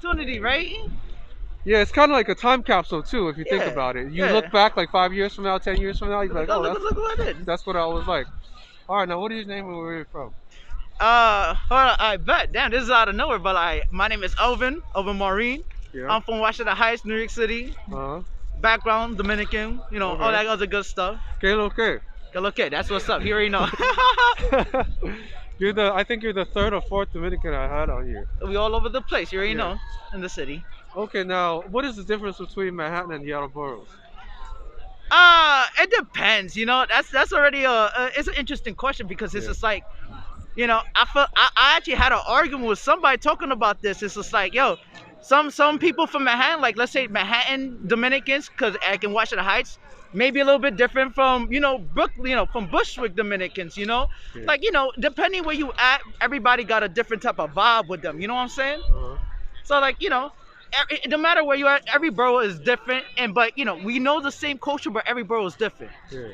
opportunity, right? Yeah, it's kind of like a time capsule too, if you think Yeah, about it. You look yeah. back like 5 years from now, 10 years from now, you're like, Look, oh, look, look what I did. that's what I was like. All right, now what is your name and where are you from? Hold on, I bet. Damn, this is out of nowhere, but my name is Elvin Marine. Yeah. I'm from Washington Heights, New York City. Uh huh. Background Dominican, all Okay. that other good stuff. Que lo que? Go look at that's what's up. You already know. I think you're the third or fourth Dominican I had on here. We all over the place. You already Yeah. know in the city. Okay, now what is the difference between Manhattan and the outer boroughs? It depends. That's already it's an interesting question because it's Yeah. just like, I actually had an argument with somebody talking about this. It's just like, yo, some people from Manhattan, like let's say Manhattan Dominicans, because I can watch the Heights, maybe a little bit different from from Bushwick Dominicans. Yeah. Like depending where you at, everybody got a different type of vibe with them. You know what I'm saying? Uh-huh. So like no matter where you at, every borough is different, but we know the same culture, but every borough is different. Yeah.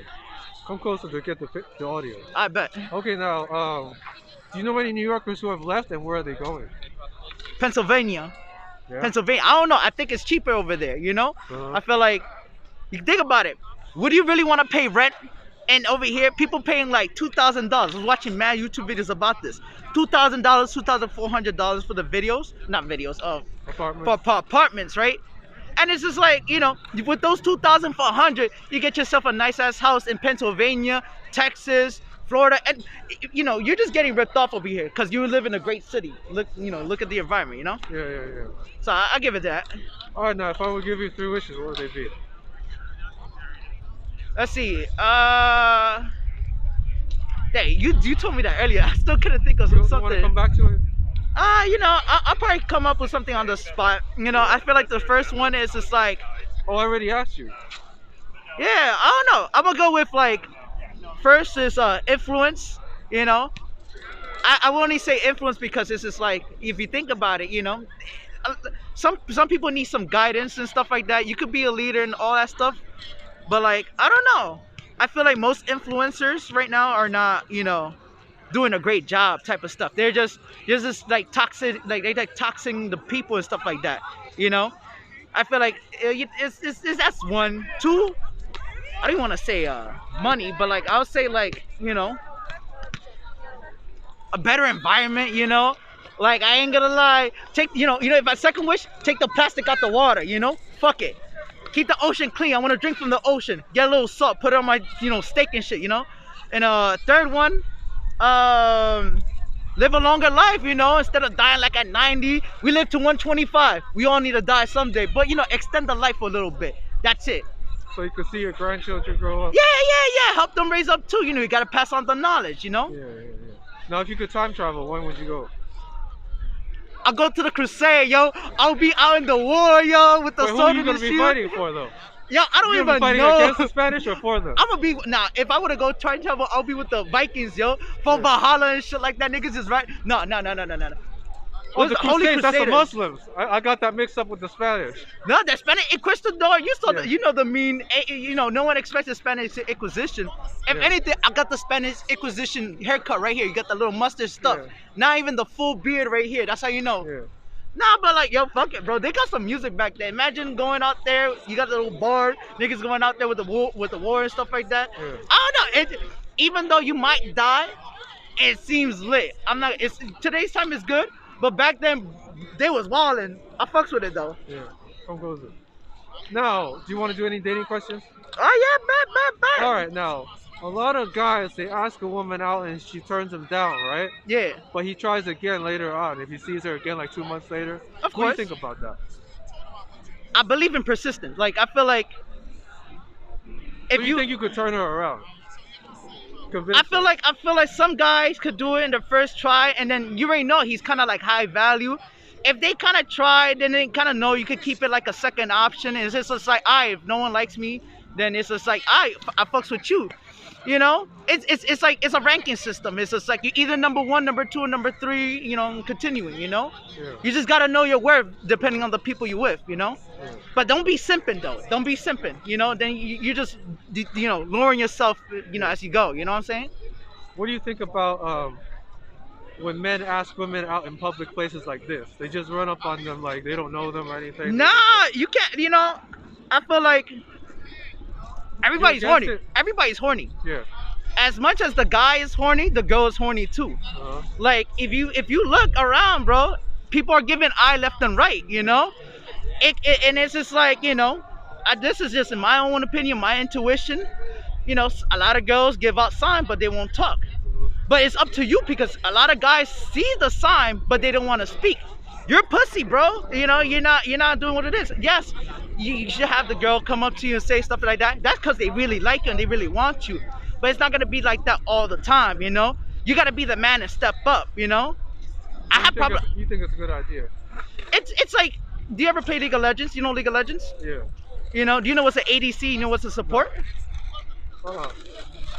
Come closer to get the audio. I bet. Okay, now, do you know any New Yorkers who have left and where are they going? Pennsylvania. Yeah. Pennsylvania. I don't know. I think it's cheaper over there. Uh-huh. I feel like you think about it. Would you really want to pay rent? And over here, people paying like $2,000. I was watching mad YouTube videos about this. $2,000, $2,400 for the videos, not videos, Apartments. for apartments, right? And it's just like with those 2,400, you get yourself a nice ass house in Pennsylvania, Texas, Florida, and you're just getting ripped off over here because you live in a great city. Look at the environment, Yeah, yeah, yeah. So I give it that. All right, now, if I would give you 3 wishes, what would they be? Let's see. Hey, you told me that earlier. I still couldn't think of You want to something. come back to it? I'll probably come up with something on the spot. I feel like the first one is just like, Oh, I already asked you. yeah, I don't know. I'm gonna go with like, first is influence. I will only say influence because it's just like, if you think about it, some people need some guidance and stuff like that. You could be a leader and all that stuff, but like, I don't know. I feel like most influencers right now are not, doing a great job type of stuff. They're just like toxic, like they like toxing the people and stuff like that. I feel like it's that's one. Two, I don't want to say money, but like I'll say like a better environment. Like I ain't gonna lie. Take if my second wish, take the plastic out the water. Fuck it. Keep the ocean clean. I want to drink from the ocean. Get a little salt, put it on my steak and shit. And third one, live a longer life. Instead of dying like at 90, we live to 125. We all need to die someday, but extend the life a little bit. That's it. So you can see your grandchildren grow up? Yeah. Help them raise up too. You gotta pass on the knowledge. Yeah. Now, if you could time travel, when would you go? I'll go to the crusade, yo. I'll be out in the war, yo, with the Wait, who are sword you and the going to be shield. fighting for, though? Yo, I don't You even be fighting know. against the Spanish or for them? I'm gonna be if I would to go time travel, I'll be with the Vikings, yo, for Valhalla and shit like that. Niggas is right. No. Oh, the Holy Crusades, that's the Crusaders. Muslims. I got that mixed up with the Spanish. No, the Spanish Inquisitor. You saw Yeah. the mean. No one expects the Spanish Inquisition. If Yeah. anything, I got the Spanish Inquisition haircut right here. You got the little mustard stuff. Yeah. Not even the full beard right here. That's how you know. Yeah. Nah, but like, yo, fuck it, bro. They got some music back there. Imagine going out there. You got the little bar. Niggas going out there with the war and stuff like that. Yeah. I don't know. Even though you might die, it seems lit. Today's time is good, but back then they was wildin'. I fucks with it though. Yeah. Come closer. Now, do you want to do any dating questions? Oh yeah, bet. All right, now, a lot of guys, they ask a woman out and she turns them down, right? Yeah, But he tries again later on. If he sees her again like 2 months later, of what do you course. think about that? I believe in persistence. Like I feel like Do if you think you could turn her around? Convince I feel her? like some guys could do it in the first try, and then you already know he's kind of like high value. If they kind of try, then they kind of know you could keep it like a second option. And it's just like, if no one likes me, then it's just like, I fucks with you. It's like it's a ranking system. It's just like you either number one, number two, or number three. Continuing. Yeah. You just gotta know your worth depending on the people you with. Yeah. But don't be simping though. Don't be simping. Then you just lowering yourself. As you go. You know what I'm saying? What do you think about when men ask women out in public places like this. They just run up on them like they don't know them or anything. They Nah, just like, you can't. I feel like you everybody's against horny. it? Everybody's horny. Yeah. As much as the guy is horny, the girl is horny too. Uh-huh. Like if you look around, bro, people are giving eye left and right. And it's just like this is just in my own opinion, my intuition. A lot of girls give out sign, but they won't talk. Mhm. But it's up to you because a lot of guys see the sign, but they don't want to speak. You're pussy, bro. You're not doing what it is. Yes, you should have the girl come up to you and say stuff like that. That's because they really like you and they really want you. But it's not gonna be like that all the time. You gotta be the man and step up. I So have problem. you think it's a good idea? It's like, do you ever play League of Legends? You know League of Legends? Yeah. Do you know what's an ADC? You know what's a support? Uh-huh.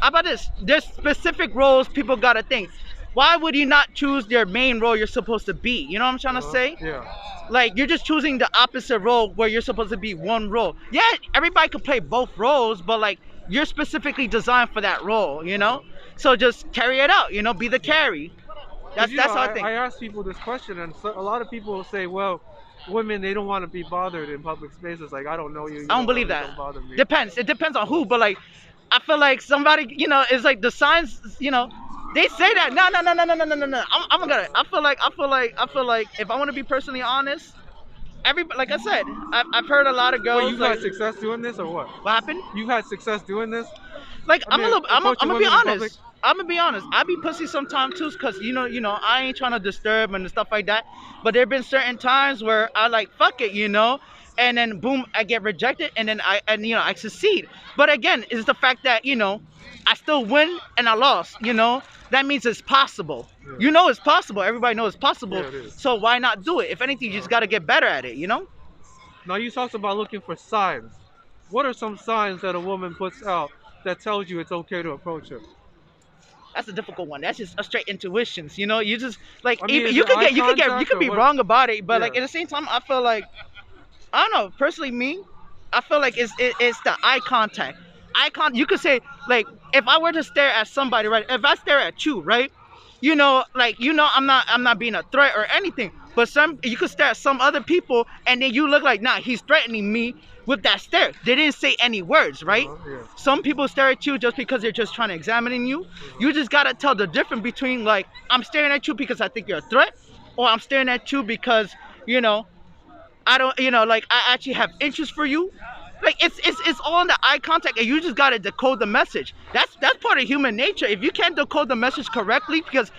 How about this? There's specific roles people gotta think. Why would you not choose your main role you're supposed to be? You know what I'm trying to say? Yeah. Like, you're just choosing the opposite role where you're supposed to be one role. Yeah, everybody could play both roles, but like you're specifically designed for that role. So just carry it out. Be the carry. That's how I think. I ask people this question, and a lot of people will say, "Well, women they don't want to be bothered in public spaces. Like I don't know you. I don't believe that. Don't bother me." Depends. It depends on who, but like, I feel like somebody, it's like the signs, they say that. No, no, no, no, no, no, no, no, no. I'm gonna. I feel like if I want to be personally honest, like I said, I've heard a lot of girls. Well, you've like, had success doing this, or what? what happened? You've had success doing this. Like, I mean, I'm approaching gonna be women in public? honest. I'm gonna be honest. I be pussy sometimes too, cause I ain't trying to disturb and stuff like that. But there've been certain times where I like fuck it, and then boom, I get rejected, and then I succeed. But again, it's the fact that I still win and I lost. That means it's possible. Yeah. It's possible. Everybody knows it's possible. Yeah, it is. So why not do it? If anything, you just gotta get better at it. Now you talked about looking for signs. What are some signs that a woman puts out that tells you it's okay to approach her? That's a difficult one. That's just a straight intuitions. You just like I mean, even is you it could eye get you contact could or be what? wrong about it, but like Yeah. at the same time, I feel like I don't know. Personally, me, I feel like it's the eye contact. You could say like if I were to stare at somebody, right? If I stare at you, right? I'm not being a threat or anything. But you could stare at some other people, and then you look like, nah, he's threatening me with that stare. They didn't say any words, right? Yeah. Some people stare at you just because they're just trying to examine you. You just gotta tell the difference between like I'm staring at you because I think you're a threat, or I'm staring at you because I don't like I actually have interest for you. Like it's all in the eye contact, and you just gotta decode the message. That's part of human nature. If you can't decode the message correctly, because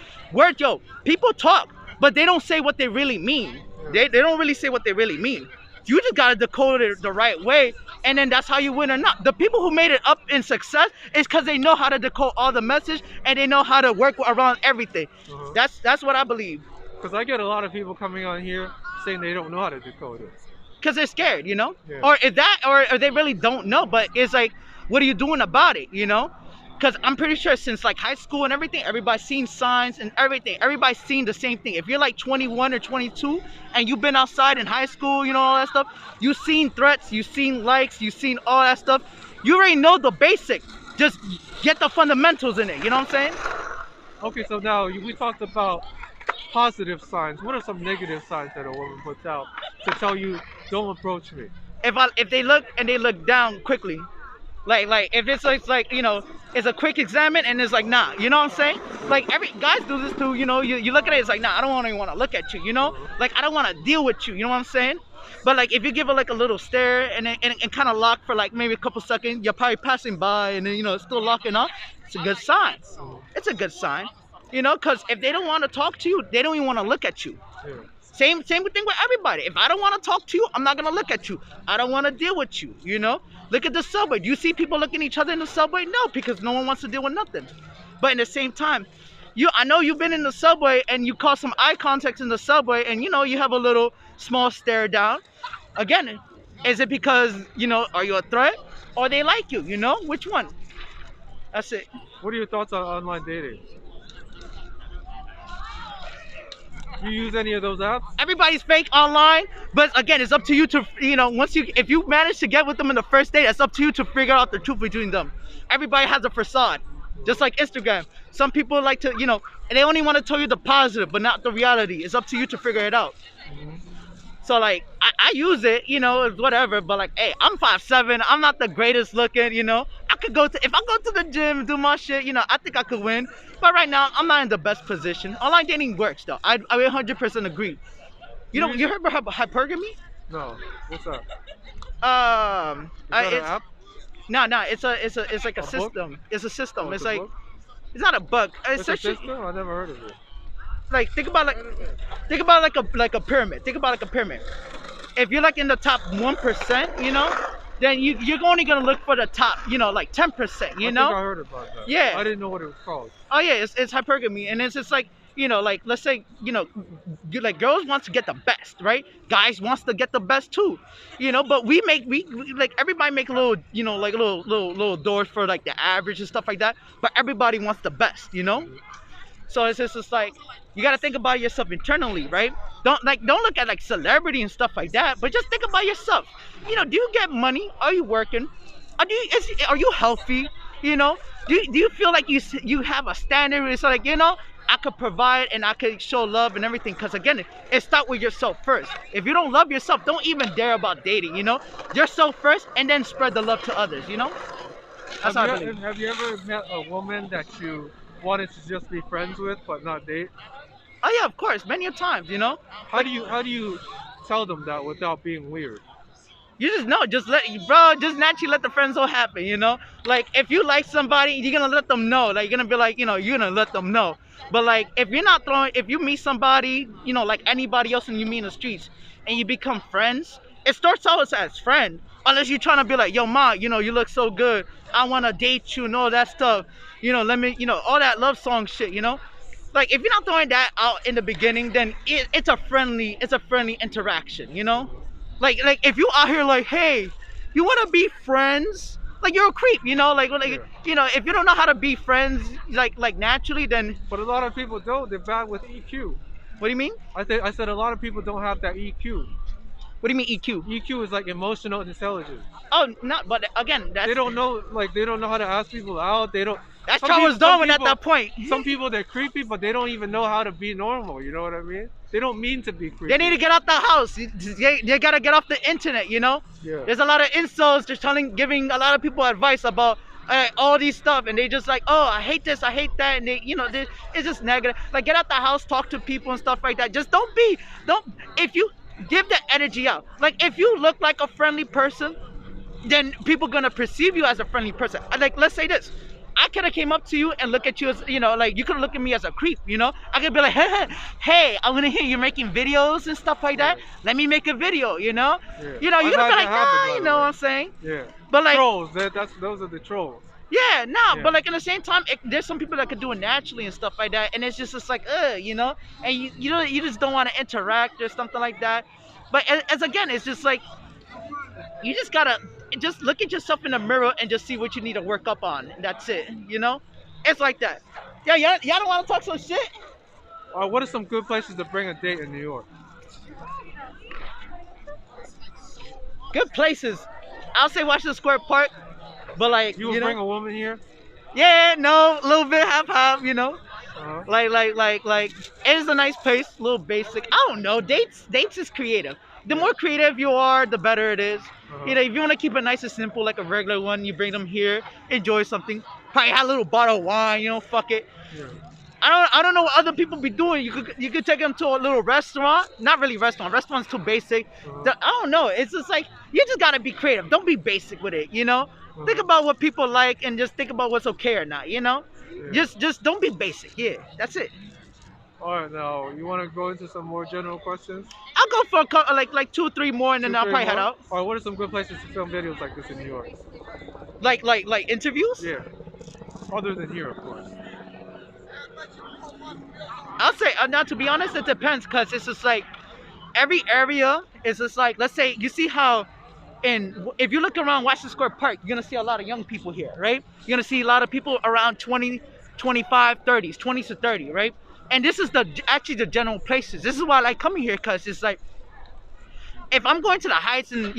people talk, but they don't say what they really mean. They don't really say what they really mean. You just gotta decode it the right way, and then that's how you win or not. The people who made it up in success is because they know how to decode all the message and they know how to work around everything. That's what I believe. Because I get a lot of people coming on here saying they don't know how to decode it. Because they're scared, Yeah. or they really don't know. But it's like, what are you doing about it, Because I'm pretty sure since like high school and everything, everybody's seen signs and everything. Everybody's seen the same thing. If you're like 21 or 22 and you've been outside in high school, all that stuff, you've seen threats, you've seen likes, you've seen all that stuff. You already know the basic. Just get the fundamentals in it. You know what I'm saying? Okay, so now we talked about positive signs. What are some negative signs that a woman puts out to tell you don't approach me? If they look and they look down quickly, like if it's like it's a quick examine and it's like nah, you know what I'm saying? Like every guys do this too, you look at it, it's like nah, I don't even want to look at you, like I don't want to deal with you, you know what I'm saying? But like if you give it like a little stare and kind of lock for like maybe a couple seconds, you're probably passing by and then it's still locking up. It's a good sign. It's a good sign, because if they don't want to talk to you, they don't even want to look at you. Yeah. Same thing with everybody. If I don't want to talk to you, I'm not gonna look at you. I don't want to deal with you. Look at the subway. Do you see people looking at each other in the subway? No, because no one wants to deal with nothing. But in the same time, I know you've been in the subway and you caught some eye contact in the subway, and you have a little small stare down. Again, is it because are you a threat or they like you? Which one? That's it. What are your thoughts on online dating? You use any of those apps? Everybody's fake online, but again, it's up to you to if you manage to get with them in the first date, it's up to you to figure out the truth between them. Everybody has a facade. Just like Instagram. Some people like to, and they only want to tell you the positive, but not the reality. It's up to you to figure it out. Hmm. So like I use it, it's whatever. But like, hey, I'm 5'7". I'm not the greatest looking. I could go to if I go to the gym, do my shit. I think I could win. But right now, I'm not in the best position. Online dating works though. I 100% agree. Do you? You heard about hypergamy? No. What's that? Is that an It's app? no. It's like a A book? system. It's a Oh, system. it's It's a like book. it's not a bug. It's It's a actually system. I never heard of it. like think about like a pyramid. Think about like a pyramid. If you're like in the top 1%, then you're only gonna look for the top, like 10%, I think I heard about that. Yeah. I didn't know what it was called. Oh yeah, it's hypergamy, and it's just like like let's say like girls wants to get the best, right? Guys wants to get the best too, But we like everybody make little like little doors for like the average and stuff like that, but everybody wants the best. So it's just like you got to think about yourself internally, right? Don't look at like celebrity and stuff like that, but just think about yourself. Do you get money? Are you working? Are you healthy? Do you feel like you have a standard where it's like I could provide and I could show love and everything? Because again, it starts with yourself first. If you don't love yourself, don't even dare about dating. Yourself first, and then spread the love to others. That's how I believe. Have you ever met a woman that you wanted to just be friends with but not date? Oh yeah, of course, many a times. How do you tell them that without being weird? You just know, just naturally let the friend zone happen. Like if you like somebody, you're gonna let them know. Like you're gonna be like, you're gonna let them know. But like if you meet somebody, like anybody else and you meet in the streets and you become friends, it starts out as friend. Unless you're trying to be like, yo, ma, you look so good. I wanna date you and all that stuff. Let me, all that love song shit. Like if you're not throwing that out in the beginning, then it's a friendly interaction. Like if you out here like, hey, you want to be friends? Like you're a creep. Yeah. If you don't know how to be friends, like naturally, then But a lot of people don't. They're bad with EQ. what do you mean? I said a lot of people don't have that EQ. What do you mean EQ? EQ is like emotional intelligence. Oh, not. But again, They don't know how to ask people out. They don't. that's Some Charles people, some Darwin at people, that point. some people they're creepy, but they don't even know how to be normal. You know what I mean? They don't mean to be creepy. They need to get out the house. They gotta get off the internet. Yeah. There's a lot of insults just giving a lot of people advice about all these stuff, and they just like, oh, I hate this, I hate that, and it's just negative. Like get out the house, talk to people and stuff like that. Just don't if you give the energy out. Like if you look like a friendly person, then people gonna perceive you as a friendly person. Like let's say this. I could have came up to you and look at you as, like you could look at me as a creep. I could be like, hey, I want to hear you making videos and stuff like that. Let me make a video. Yeah. You're I've gonna had be like, that happen, nah, by you the know way. what I'm saying? Yeah. But like, Trolls. Those are the trolls. yeah, nah. Yeah. But like in the same time, there's some people that could do it naturally and stuff like that, and it's like, and you just don't want to interact or something like that. But as again, it's just like you just gotta just look at yourself in the mirror and just see what you need to work up on. That's it. It's like that. Yeah, y'all don't want to talk some shit? What are some good places to bring a date in New York? Good places. I'll say Washington Square Park, but like, You would bring a woman here? yeah, no, a little bit half-half. Uh-huh. Like, it is a nice place, a little basic. I don't know. Dates is creative. The more creative you are, the better it is. Uh-huh. If you want to keep it nice and simple, like a regular one, you bring them here, enjoy something. Probably have a little bottle of wine, fuck it. Yeah. I don't know what other people be doing. You could take them to a little restaurant. Not really restaurant. Restaurant's too basic. Uh-huh. I don't know. It's just like you just gotta be creative. Don't be basic with it. Think about what people like and just think about what's okay or not. Yeah. Just don't be basic. Yeah, that's it. All right, now you want to go into some more general questions? I'll go for like 2, 3 more, and then I'll probably head out. All right, what are some good places to film videos like this in New York? Like interviews. Yeah. Other than here, of course. I'll say now, to be honest, it depends, because it's just like every area is just like, let's say you see how if you look around Washington Square Park, you're gonna see a lot of young people here, right? You're gonna see a lot of people around 20, 25, 30s, 20s to 30, right? And this is actually the general places. This is why I like coming here, because it's like if I'm going to the Heights and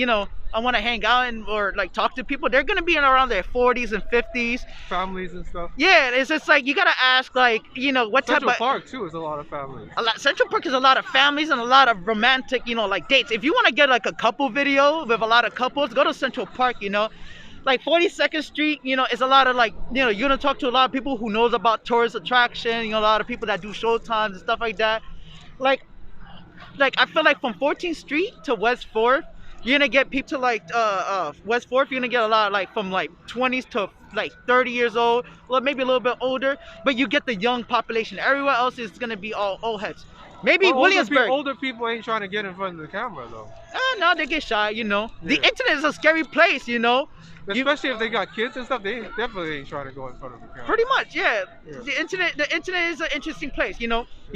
I want to hang out and or like talk to people, they're gonna be in around their 40s and 50s. Families and stuff. Yeah, it's just like you gotta ask, like, what type Central of Park too is a lot of families. Central Park is a lot of families and a lot of romantic, like dates. If you want to get like a couple video with a lot of couples, go to Central Park. Like 42nd Street, is a lot of like, you're gonna talk to a lot of people who knows about tourist attraction, a lot of people that do showtimes and stuff like that. Like, I feel like from 14th Street to West 4th, you're gonna get people to like West 4th, you're gonna get a lot like from like 20s to like 30 years old, or maybe a little bit older, but you get the young population. Everywhere else is gonna be all old heads. Maybe Well, Williamsburg. Older people ain't trying to get in front of the camera though. No, they get shy. The Yeah. internet is a scary place. Especially if they got kids and stuff, they definitely ain't trying to go in front of the camera. Pretty much, yeah. Yeah. The internet is an interesting place. You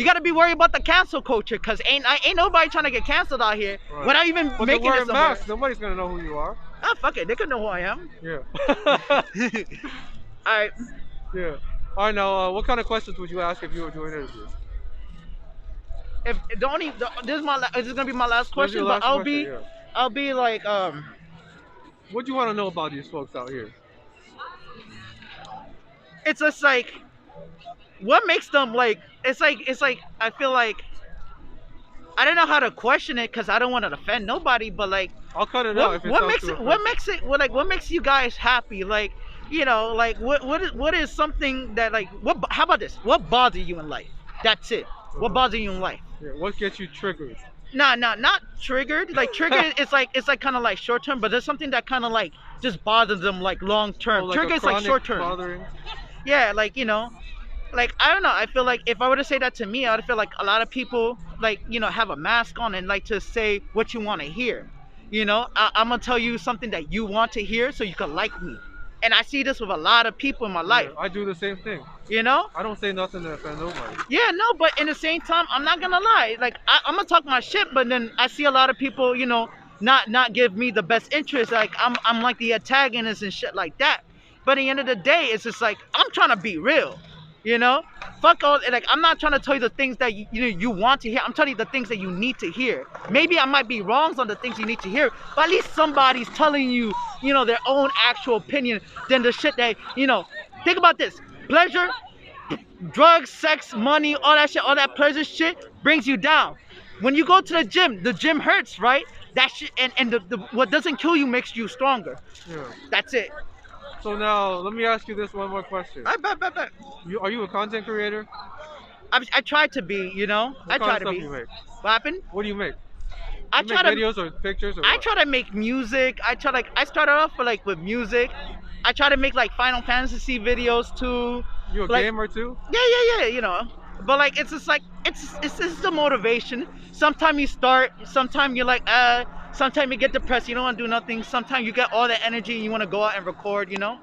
got to be worried about the cancel culture, cause ain't nobody trying to get canceled out here Right. without even But they're making it wearing somewhere. masks. Nobody's gonna know who you are. Ah, fuck it, they could know who I am. Yeah. All right, Yeah. All right. Now, what kind of questions would you ask if you were doing interviews? if the only this is gonna be my last What's your question, last but question? Yeah. I'll be like What do you want to know about these folks out here? it's just like what makes them like it's like I feel like I don't know how to question it because I don't want to offend nobody, but like I'll cut it out if it what sounds makes too it what offensive. makes what makes you guys happy, like like what is something that like how about this, what bothers you in life? That's it. What bothers you in life? Yeah. What gets you triggered? Nah, not triggered. Like triggered, it's like kind of like short term, but there's something that kind of like just bothers them like long term. Oh, like a Trigger is like chronic short term. bothering? Yeah, like like I don't know. I feel like if I were to say that to me, I would feel like a lot of people like have a mask on and like to say what you want to hear. I'm gonna tell you something that you want to hear so you can like me. And I see this with a lot of people in my life. Yeah, I do the same thing. You know? I don't say nothing to offend nobody. Yeah, no, but in the same time, I'm not gonna lie. Like I'm gonna talk my shit, but then I see a lot of people, not give me the best interest. Like I'm like the antagonist and shit like that. But at the end of the day, it's just like I'm trying to be real. Fuck all. Like I'm not trying to tell you the things that you want to hear. I'm telling you the things that you need to hear. Maybe I might be wrong on the things you need to hear, but at least somebody's telling you, their own actual opinion than the shit that Think about this: pleasure, drugs, sex, money, all that shit, all that pleasure shit brings you down. When you go to the gym hurts, right? That shit and the what doesn't kill you makes you stronger. Yeah. That's it. So now, let me ask you this one more question. I bet. Are you a content creator? I try to be, What I kind try of to stuff be. you make? What happened? What do you make? I You try make to. videos or pictures or I what? try to make music. I started off with music. I try to make like Final Fantasy videos too. You a like- gamer too? Yeah. But like it's just like it's just the motivation. Sometimes you start, sometimes you're like sometimes you get depressed, you don't want to do nothing. Sometimes you get all the energy and you want to go out and record. Yeah.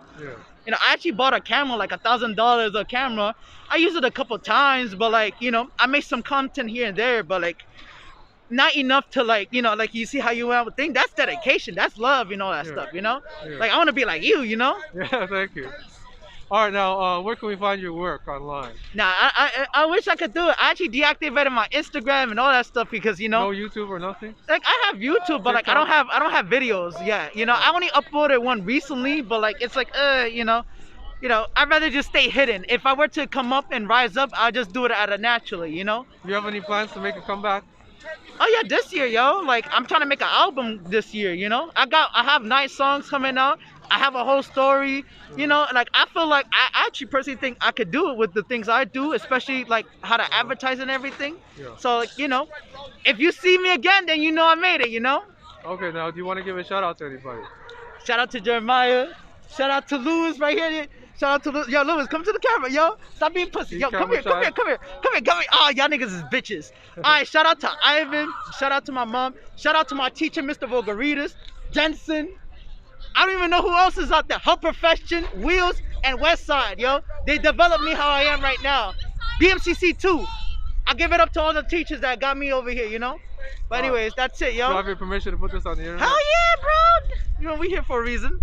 I actually bought a camera, like $1,000 a camera. I used it a couple times, but like, I made some content here and there, but like, not enough to like, like you see how you would think. That's dedication, that's love, all that Yeah. stuff, Yeah. Like I want to be like you, Yeah, thank you. All right, now, where can we find your work online? Nah, I wish I could do it. I actually deactivated my Instagram and all that stuff because No YouTube or nothing? like I have YouTube, but like I don't have videos yet. I only uploaded one recently, but like it's like I'd rather just stay hidden. If I were to come up and rise up, I'll just do it out of naturally. Do you have any plans to make a comeback? Oh yeah, this year, yo. Like I'm trying to make an album this year. I have 9 songs coming out. I have a whole story. Like I feel like I actually personally think I could do it with the things I do, especially like how to advertise and everything. Yeah. So like if you see me again, then I made it. Okay, now, do you want to give a shout out to anybody? Shout out to Jeremiah. Shout out to Lewis right here. Shout out to Lewis. Yo, Lewis, come to the camera, yo. Stop being pussy. He's Yo, come here. camera shy. Oh, y'all niggas is bitches. All right, shout out to Ivan. Shout out to my mom. Shout out to my teacher, Mr. Vogaritas. Jensen. I don't even know who else is out there. Her Profession, Wheels, and West Side, yo. They developed me how I am right now. BMCC too. I give it up to all the teachers that got me over here, But anyways, that's it, Do I yo. have your permission to put this on the internet? Hell yeah, bro. We here for a reason.